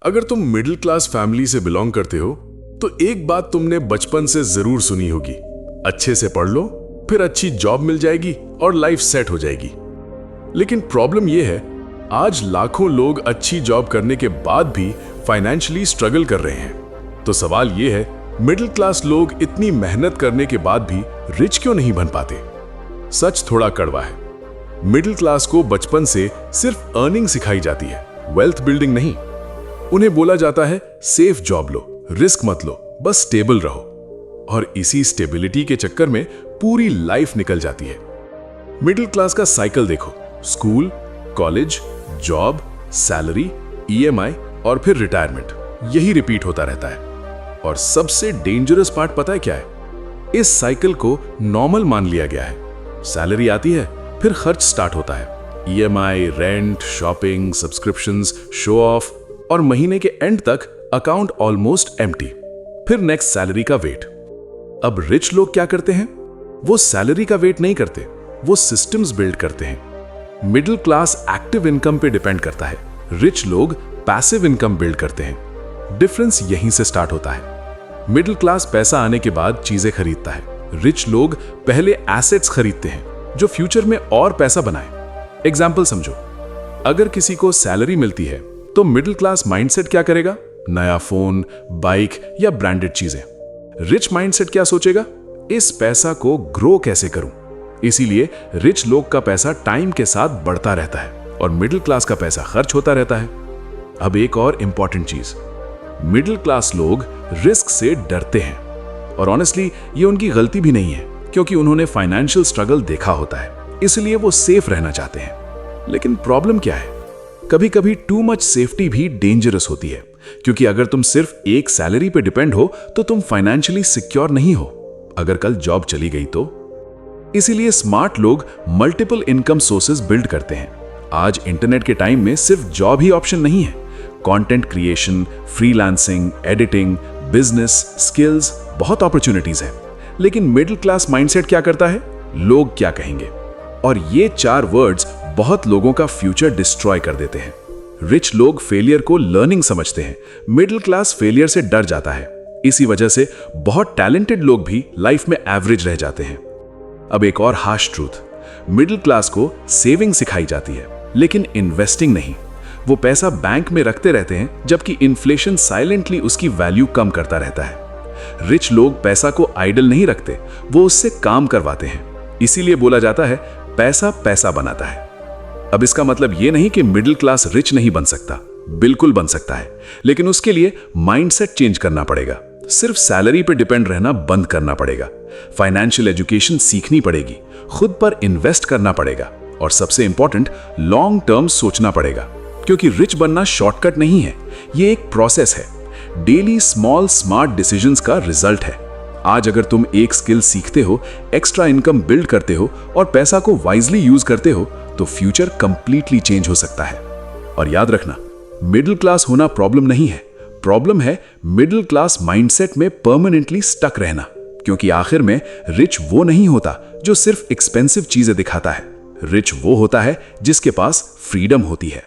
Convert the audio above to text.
अगर तुम middle class family से बिलोंग करते हो तो एक बात तुमने बचपन से जरूर सुनी होगी, अच्छे से पढ़ लो, फिर अच्छी जॉब मिल जाएगी और लाइफ सेट हो जाएगी। लेकिन प्रॉब्लम यह है, आज लाखों लोग अच्छी जॉब करने के बाद भी फाइनेंशियली स्ट्रगल कर रहे हैं। तो सवाल यह है, मिडिल क्लास लोग इतनी मेहनत करने के बाद भी रिच क्यों नहीं बन पाते? सच थोड़ा कड़वा है। मिडिल क्लास को बचपन से सिर्फ अर्निंग सिखाई जाती है, वेल्थ बिल्डिंग नहीं। उन्हें बोला जाता है सेफ जॉब लो, रिस्क मत लो, बस स्टेबल रहो। और इसी स्टेबिलिटी के चक्कर में पूरी लाइफ निकल जाती है। मिडिल क्लास का साइकिल देखो, school, college, job, salary, EMI और फिर रिटायरमेंट, यही रिपीट होता रहता है। और सबसे डेंजरस पार्ट पता है क्या है? इस साइकिल को नॉर्मल मान लिया गया है। सैलरी आती है, फिर खर्च स्टार्ट होता है, EMI, rent, shopping, subscriptions, show off, और महीने के एंड तक अकाउंट ऑलमोस्ट एम्प्टी। फिर नेक्स्ट सैलरी का वेट। अब रिच लोग क्या करते हैं? वो सैलरी का वेट नहीं करते, वो सिस्टम्स बिल्ड करते हैं। मिडिल क्लास एक्टिव इनकम पे डिपेंड करता है, रिच लोग पैसिव इनकम बिल्ड करते हैं। डिफरेंस यहीं से स्टार्ट होता है। मिडिल क्लास पैसा आने के बाद चीजें खरीदता है, रिच लोग पहले एसेट्स खरीदते हैं जो फ्यूचर में और पैसा बनाए। एग्जाम्पल समझो, अगर किसी को सैलरी मिलती है तो मिडिल क्लास माइंडसेट क्या करेगा? नया फोन, बाइक या ब्रांडेड चीजें। रिच माइंडसेट क्या सोचेगा? इस पैसा को ग्रो कैसे करूं? इसीलिए रिच लोग का पैसा टाइम के साथ बढ़ता रहता है और मिडिल क्लास का पैसा खर्च होता रहता है। अब एक और इंपॉर्टेंट चीज, मिडिल क्लास लोग रिस्क से डरते हैं। और ऑनेस्टली ये उनकी गलती भी नहीं है, क्योंकि उन्होंने फाइनेंशियल स्ट्रगल देखा होता है, इसलिए वो सेफ रहना चाहते हैं। लेकिन प्रॉब्लम क्या है? कभी कभी टू मच सेफ्टी भी डेंजरस होती है, क्योंकि अगर तुम सिर्फ एक सैलरी पे डिपेंड हो तो तुम फाइनेंशियली सिक्योर नहीं हो। अगर कल जॉब चली गई तो? इसीलिए स्मार्ट लोग मल्टीपल इनकम सोर्सेज बिल्ड करते हैं। आज इंटरनेट के टाइम में सिर्फ जॉब ही ऑप्शन नहीं है। Content creation, freelancing, editing, business, skills, बहुत अपॉर्चुनिटीज है। लेकिन मिडिल क्लास माइंडसेट क्या करता है? लोग क्या कहेंगे? और ये चार वर्ड्स बहुत लोगों का फ्यूचर डिस्ट्रॉय कर देते हैं। रिच लोग फेलियर को लर्निंग समझते हैं, मिडिल क्लास फेलियर से डर जाता है। इसी वजह से बहुत टैलेंटेड लोग भी लाइफ में एवरेज रह जाते हैं। अब एक और हार्श ट्रूथ, मिडिल क्लास को सेविंग सिखाई जाती है, लेकिन इन्वेस्टिंग नहीं। वो पैसा बैंक में रखते रहते हैं, जबकि इन्फ्लेशन साइलेंटली उसकी वैल्यू कम करता रहता है। रिच लोग पैसा को आइडल नहीं रखते, वो उससे काम करवाते हैं। इसीलिए बोला जाता है पैसा पैसा बनाता है। अब इसका मतलब यह नहीं कि मिडिल क्लास रिच नहीं बन सकता, बिल्कुल बन सकता है, लेकिन उसके लिए माइंडसेट चेंज करना पड़ेगा। सिर्फ सैलरी पे डिपेंड रहना बंद करना पड़ेगा, फाइनेंशियल एजुकेशन सीखनी पड़ेगी, खुद पर इन्वेस्ट करना पड़ेगा, और सबसे इंपॉर्टेंट लॉन्ग टर्म सोचना पड़ेगा। क्योंकि रिच बनना शॉर्टकट नहीं है, ये एक प्रोसेस है, डेली स्मॉल स्मार्ट डिसीजंस का रिजल्ट है। आज अगर तुम एक स्किल सीखते हो, एक्स्ट्रा इनकम बिल्ड करते हो और पैसा को वाइजली यूज करते हो, तो फ्यूचर कंप्लीटली चेंज हो सकता है। और याद रखना, मिडिल क्लास होना प्रॉब्लम नहीं है, प्रॉब्लम है मिडिल क्लास माइंडसेट में परमानेंटली स्टक रहना। क्योंकि आखिर में रिच वो नहीं होता जो सिर्फ एक्सपेंसिव चीजें दिखाता है, रिच वो होता है जिसके पास फ्रीडम होती है।